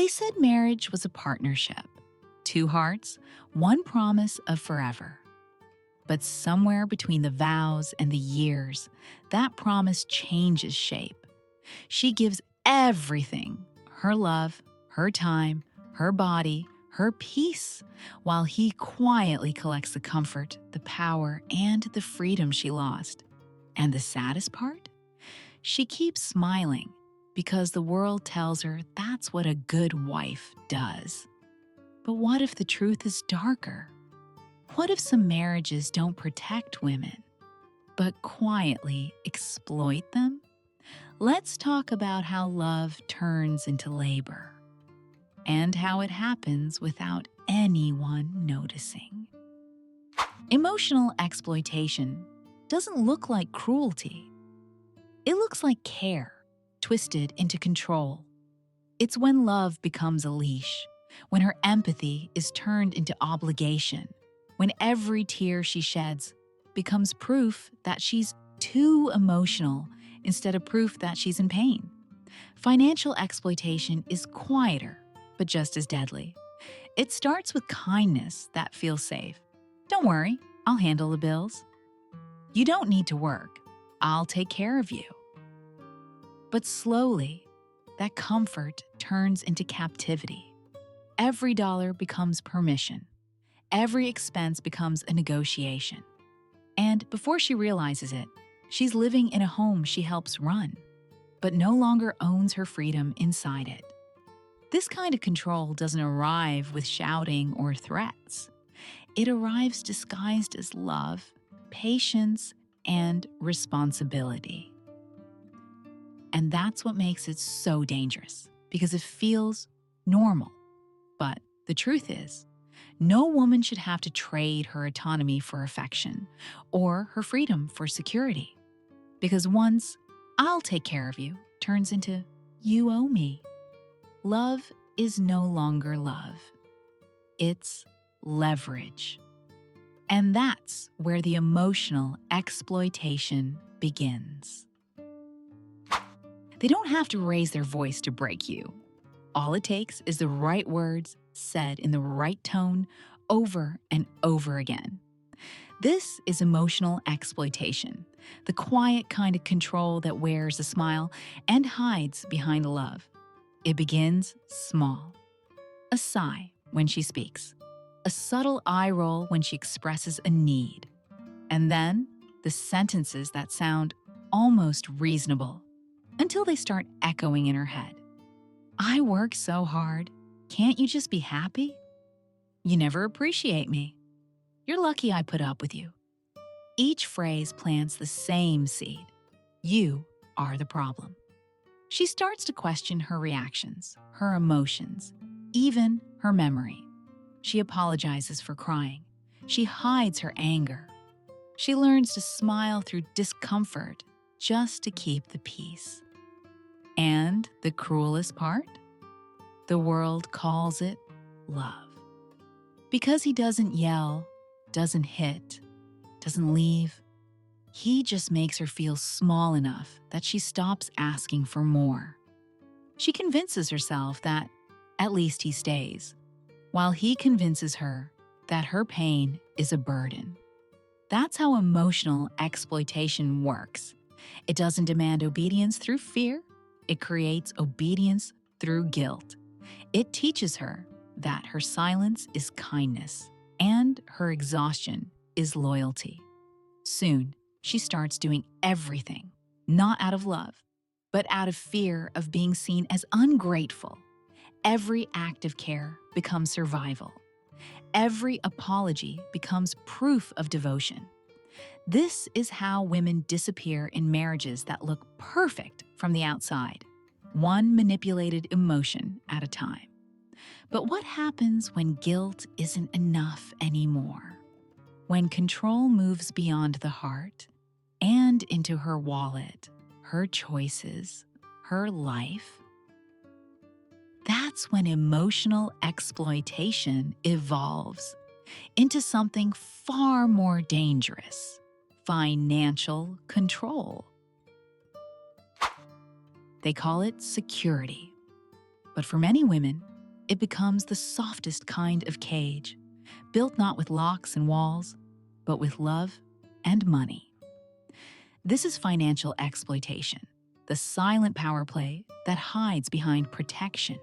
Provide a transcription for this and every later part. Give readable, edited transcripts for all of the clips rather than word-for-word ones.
said marriage was a partnership. Two hearts, one promise of forever. But somewhere between the vows and the years, that promise changes shape. She gives everything, her love, her time, her body, her peace, while he quietly collects the comfort, the power, and the freedom she lost. And the saddest part? She keeps smiling because the world tells her that's what a good wife does. But what if the truth is darker? What if some marriages don't protect women, but quietly exploit them? Let's talk about how love turns into labor and how it happens without anyone noticing. Emotional exploitation doesn't look like cruelty. It looks like care, twisted into control. It's when love becomes a leash, when her empathy is turned into obligation, when every tear she sheds becomes proof that she's too emotional instead of proof that she's in pain. Financial exploitation is quieter, but just as deadly. It starts with kindness that feels safe. Don't worry, I'll handle the bills. You don't need to work. I'll take care of you. But slowly, that comfort turns into captivity. Every dollar becomes permission. Every expense becomes a negotiation. And before she realizes it, she's living in a home she helps run, but no longer owns her freedom inside it. This kind of control doesn't arrive with shouting or threats. It arrives disguised as love, patience, and responsibility. And that's what makes it so dangerous, because it feels normal. But the truth is, no woman should have to trade her autonomy for affection or her freedom for security. Because once "I'll take care of you" turns into "you owe me," love is no longer love. It's leverage. And that's where the emotional exploitation begins. They don't have to raise their voice to break you. All it takes is the right words said in the right tone over and over again. This is emotional exploitation, the quiet kind of control that wears a smile and hides behind love. It begins small. A sigh when she speaks, a subtle eye roll when she expresses a need, and then the sentences that sound almost reasonable until they start echoing in her head. I work so hard. Can't you just be happy? You never appreciate me. You're lucky I put up with you. Each phrase plants the same seed. You are the problem. She starts to question her reactions, her emotions, even her memory. She apologizes for crying. She hides her anger. She learns to smile through discomfort just to keep the peace. And the cruelest part? The world calls it love. Because he doesn't yell, doesn't hit, doesn't leave, he just makes her feel small enough that she stops asking for more. She convinces herself that at least he stays, while he convinces her that her pain is a burden. That's how emotional exploitation works. It doesn't demand obedience through fear. It creates obedience through guilt. It teaches her that her silence is kindness and her exhaustion is loyalty. Soon, she starts doing everything, not out of love, but out of fear of being seen as ungrateful. Every act of care becomes survival. Every apology becomes proof of devotion. This is how women disappear in marriages that look perfect from the outside, one manipulated emotion at a time. But what happens when guilt isn't enough anymore? When control moves beyond the heart and into her wallet, her choices, her life? That's when emotional exploitation evolves into something far more dangerous: financial control. They call it security. But for many women, it becomes the softest kind of cage, built not with locks and walls, but with love and money. This is financial exploitation, the silent power play that hides behind protection.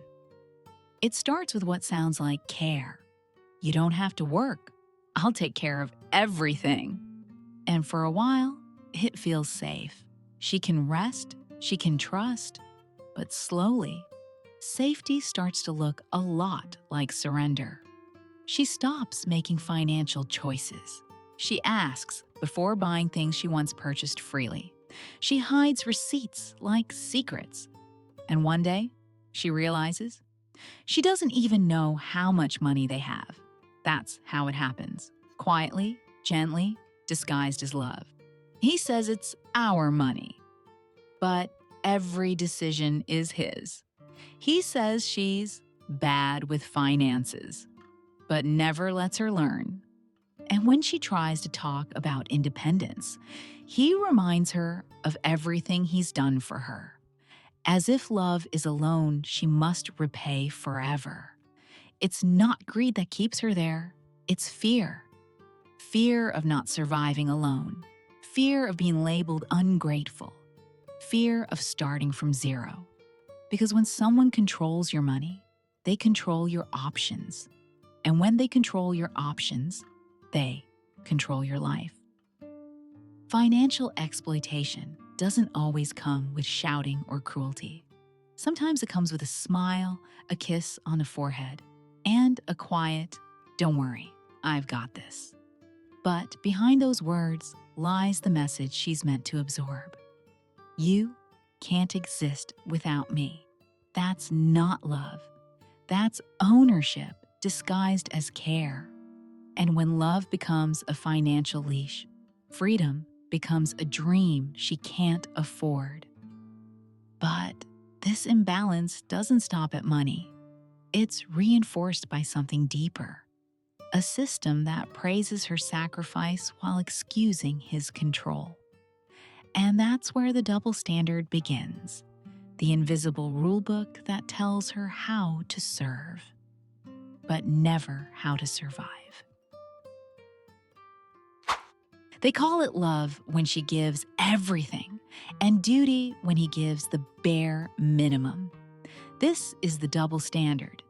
It starts with what sounds like care. You don't have to work. I'll take care of everything. And for a while, it feels safe. She can rest, she can trust, but slowly, safety starts to look a lot like surrender. She stops making financial choices. She asks before buying things she once purchased freely. She hides receipts like secrets. And one day, she realizes she doesn't even know how much money they have. That's how it happens. Quietly, gently, disguised as love. He says it's our money, but every decision is his. He says she's bad with finances, but never lets her learn. And when she tries to talk about independence, he reminds her of everything he's done for her. As if love is a loan she must repay forever. It's not greed that keeps her there, it's fear. Fear of not surviving alone. Fear of being labeled ungrateful. Fear of starting from zero. Because when someone controls your money, they control your options. And when they control your options, they control your life. Financial exploitation doesn't always come with shouting or cruelty. Sometimes it comes with a smile, a kiss on the forehead, and a quiet, "Don't worry, I've got this." But behind those words lies the message she's meant to absorb. You can't exist without me. That's not love. That's ownership disguised as care. And when love becomes a financial leash, freedom becomes a dream she can't afford. But this imbalance doesn't stop at money. It's reinforced by something deeper. A system that praises her sacrifice while excusing his control. And that's where the double standard begins. The invisible rulebook that tells her how to serve, but never how to survive. They call it love when she gives everything, and duty when he gives the bare minimum. This is the double standard,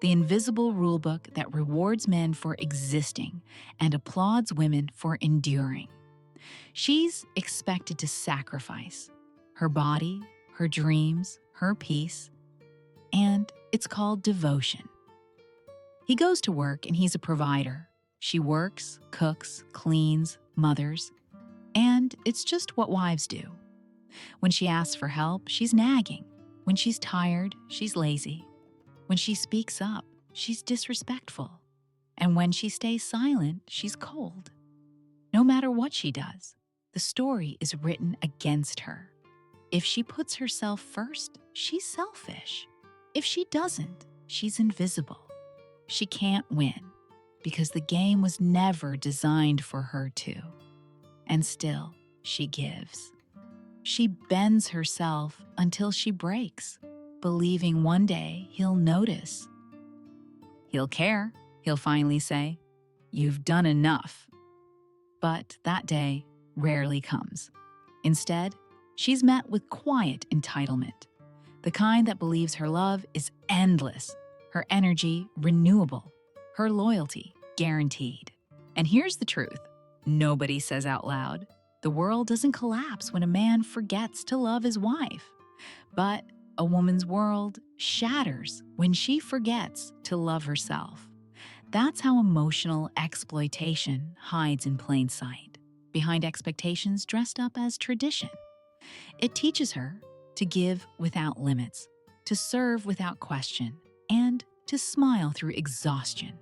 the invisible rulebook that rewards men for existing and applauds women for enduring. She's expected to sacrifice her body, her dreams, her peace, and it's called devotion. He goes to work and he's a provider. She works, cooks, cleans, mothers, and it's just what wives do. When she asks for help, she's nagging. When she's tired, she's lazy. When she speaks up, she's disrespectful. And when she stays silent, she's cold. No matter what she does, the story is written against her. If she puts herself first, she's selfish. If she doesn't, she's invisible. She can't win because the game was never designed for her to. And still, she gives. She bends herself until she breaks, believing one day he'll notice. He'll care, he'll finally say, "You've done enough." But that day rarely comes. Instead, she's met with quiet entitlement, the kind that believes her love is endless, her energy renewable, her loyalty guaranteed. And here's the truth nobody says out loud. The world doesn't collapse when a man forgets to love his wife. But a woman's world shatters when she forgets to love herself. That's how emotional exploitation hides in plain sight, behind expectations dressed up as tradition. It teaches her to give without limits, to serve without question, and to smile through exhaustion.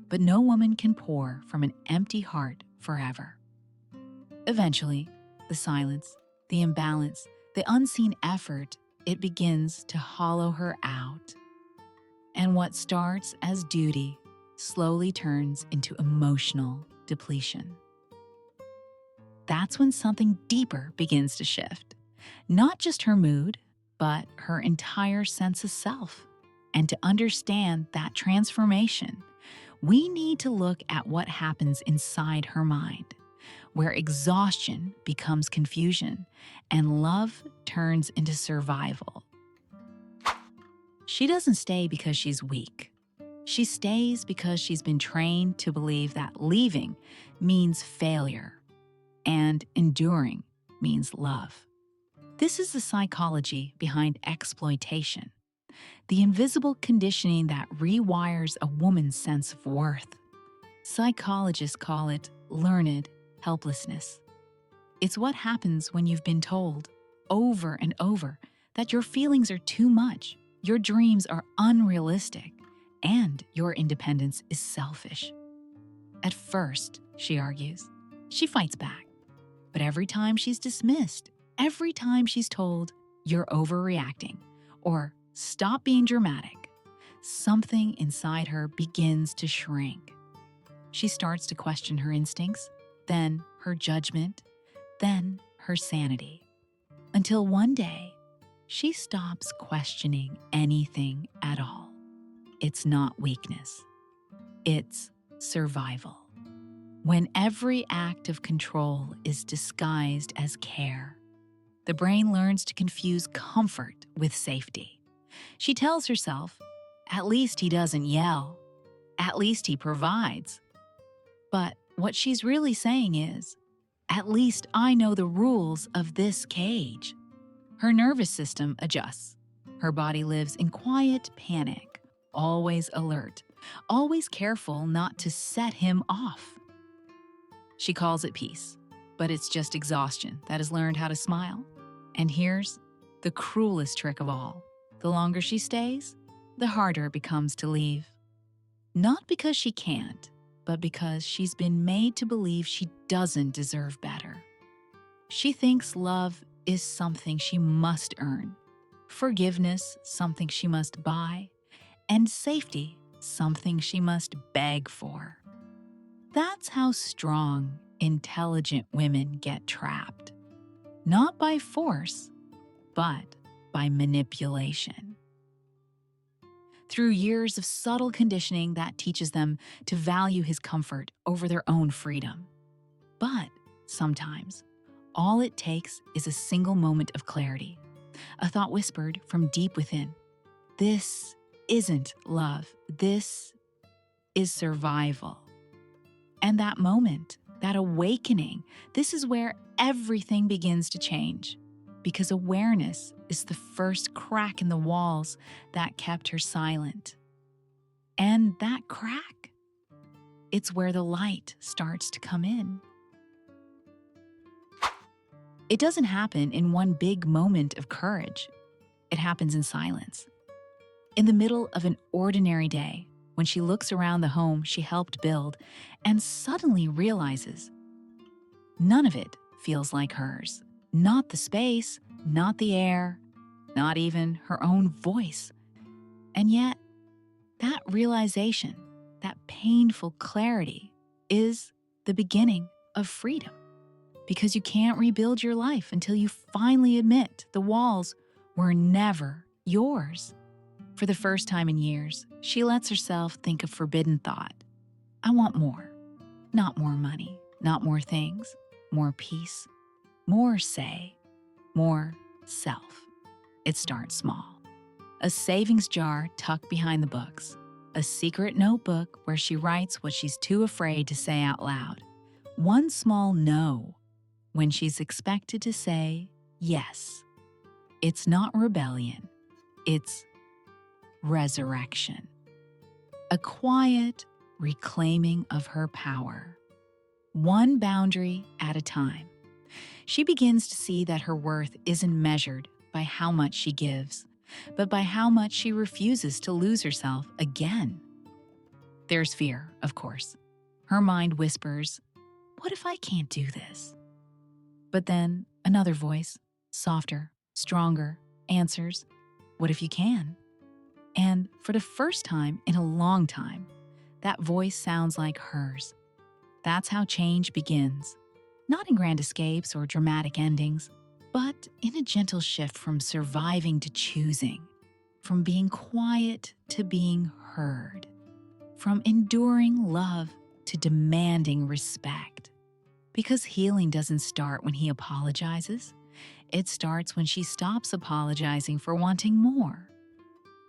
But no woman can pour from an empty heart forever. Eventually, the silence, the imbalance, the unseen effort, it begins to hollow her out. And what starts as duty slowly turns into emotional depletion. That's when something deeper begins to shift. Not just her mood, but her entire sense of self. And to understand that transformation, we need to look at what happens inside her mind, where exhaustion becomes confusion and love turns into survival. She doesn't stay because she's weak. She stays because she's been trained to believe that leaving means failure and enduring means love. This is the psychology behind exploitation, the invisible conditioning that rewires a woman's sense of worth. Psychologists call it learned helplessness. It's what happens when you've been told over and over that your feelings are too much, your dreams are unrealistic, and your independence is selfish. At first, she argues, she fights back. But every time she's dismissed, every time she's told, you're overreacting, or stop being dramatic, something inside her begins to shrink. She starts to question her instincts, then her judgment, then her sanity. Until one day, she stops questioning anything at all. It's not weakness. It's survival. When every act of control is disguised as care, the brain learns to confuse comfort with safety. She tells herself, at least he doesn't yell. At least he provides. But what she's really saying is, at least I know the rules of this cage. Her nervous system adjusts. Her body lives in quiet panic, always alert, always careful not to set him off. She calls it peace, but it's just exhaustion that has learned how to smile. And here's the cruelest trick of all. The longer she stays, the harder it becomes to leave. Not because she can't, but because she's been made to believe she doesn't deserve better. She thinks love is something she must earn, forgiveness something she must buy, and safety something she must beg for. That's how strong, intelligent women get trapped. Not by force, but by manipulation. Through years of subtle conditioning that teaches them to value his comfort over their own freedom. But sometimes, all it takes is a single moment of clarity, a thought whispered from deep within. This isn't love. This is survival. And that moment, that awakening, this is where everything begins to change. Because awareness is the first crack in the walls that kept her silent. And that crack, it's where the light starts to come in. It doesn't happen in one big moment of courage. It happens in silence. In the middle of an ordinary day, when she looks around the home she helped build and suddenly realizes none of it feels like hers. Not the space, not the air, not even her own voice. And yet, that realization, that painful clarity, is the beginning of freedom. Because you can't rebuild your life until you finally admit the walls were never yours. For the first time in years, she lets herself think of forbidden thought. I want more. Not more money, not more things, more peace, more say, more self. It starts small. A savings jar tucked behind the books. A secret notebook where she writes what she's too afraid to say out loud. One small no when she's expected to say yes. It's not rebellion. It's resurrection. A quiet reclaiming of her power. One boundary at a time. She begins to see that her worth isn't measured by how much she gives, but by how much she refuses to lose herself again. There's fear, of course. Her mind whispers, what if I can't do this? But then another voice, softer, stronger, answers, what if you can? And for the first time in a long time, that voice sounds like hers. That's how change begins. Not in grand escapes or dramatic endings, but in a gentle shift from surviving to choosing. from being quiet to being heard, from enduring love to demanding respect. Because healing doesn't start when he apologizes, it starts when she stops apologizing for wanting more.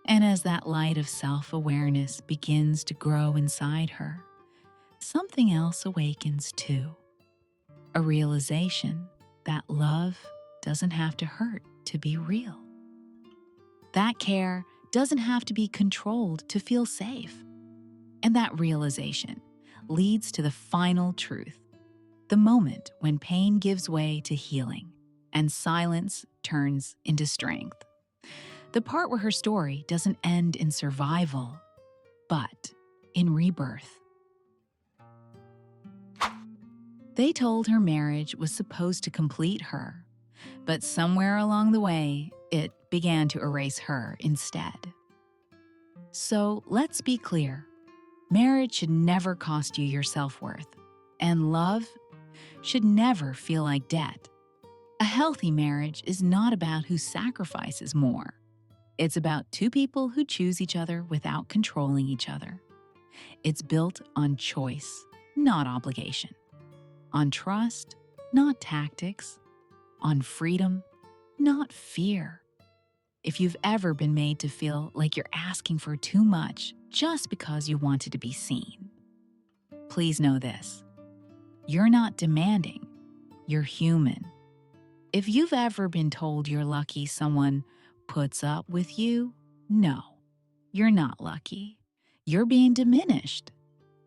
And as that light of self-awareness begins to grow inside her, something else awakens too. A realization that love doesn't have to hurt to be real. That care doesn't have to be controlled to feel safe. And that realization leads to the final truth, the moment when pain gives way to healing and silence turns into strength. The part where her story doesn't end in survival, but in rebirth. They told her marriage was supposed to complete her, but somewhere along the way, it began to erase her instead. So let's be clear. Marriage should never cost you your self-worth, and love should never feel like debt. A healthy marriage is not about who sacrifices more. It's about two people who choose each other without controlling each other. It's built on choice, not obligation. On trust, not tactics. On freedom, not fear. If you've ever been made to feel like you're asking for too much just because you wanted to be seen, please know this. You're not demanding, you're human. If you've ever been told you're lucky someone puts up with you, no, you're not lucky. You're being diminished.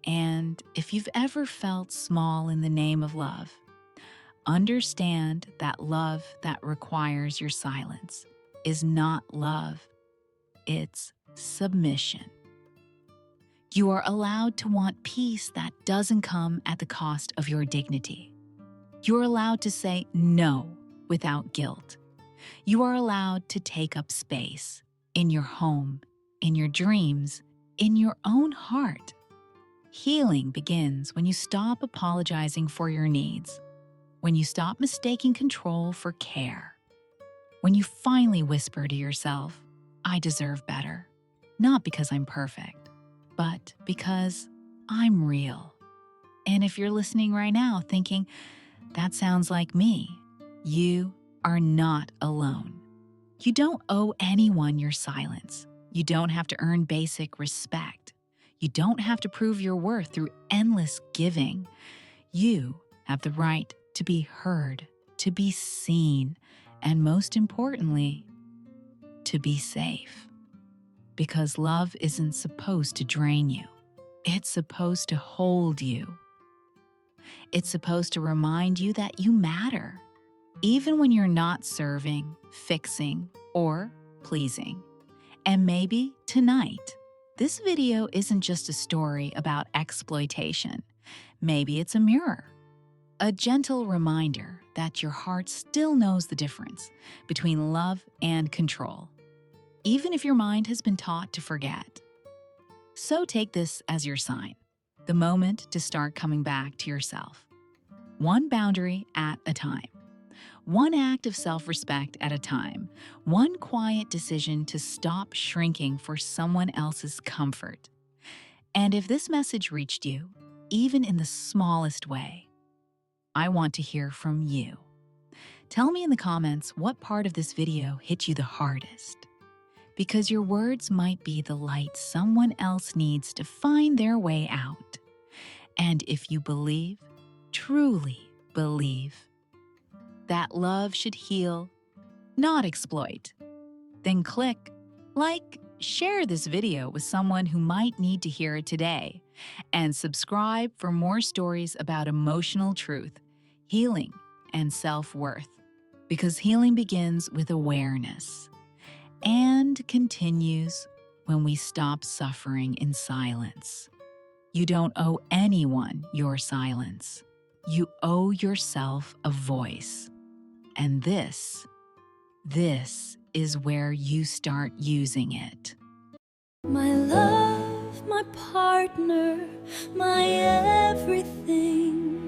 And if you've ever felt small in the name of love, understand that love that requires your silence is not love, it's submission. You are allowed to want peace that doesn't come at the cost of your dignity. You're allowed to say no without guilt. You are allowed to take up space in your home, in your dreams, in your own heart. Healing begins when you stop apologizing for your needs, when you stop mistaking control for care, when you finally whisper to yourself, I deserve better, not because I'm perfect, but because I'm real. And if you're listening right now thinking, that sounds like me, you are not alone. You don't owe anyone your silence. You don't have to earn basic respect. You don't have to prove your worth through endless giving. You have the right to be heard, to be seen, and most importantly, to be safe. Because love isn't supposed to drain you. It's supposed to hold you. It's supposed to remind you that you matter, even when you're not serving, fixing, or pleasing. And maybe tonight, this video isn't just a story about exploitation. Maybe it's a mirror, a gentle reminder that your heart still knows the difference between love and control, even if your mind has been taught to forget. So take this as your sign, the moment to start coming back to yourself. One boundary at a time. One act of self-respect at a time. One quiet decision to stop shrinking for someone else's comfort. And if this message reached you, even in the smallest way, I want to hear from you. Tell me in the comments what part of this video hit you the hardest, because your words might be the light someone else needs to find their way out. And if you believe, truly believe, that love should heal, not exploit, then click like, share this video with someone who might need to hear it today, and subscribe for more stories about emotional truth, healing, and self-worth. Because healing begins with awareness and continues when we stop suffering in silence. You don't owe anyone your silence. You owe yourself a voice. And this is where you start using it. My love, my partner, my everything.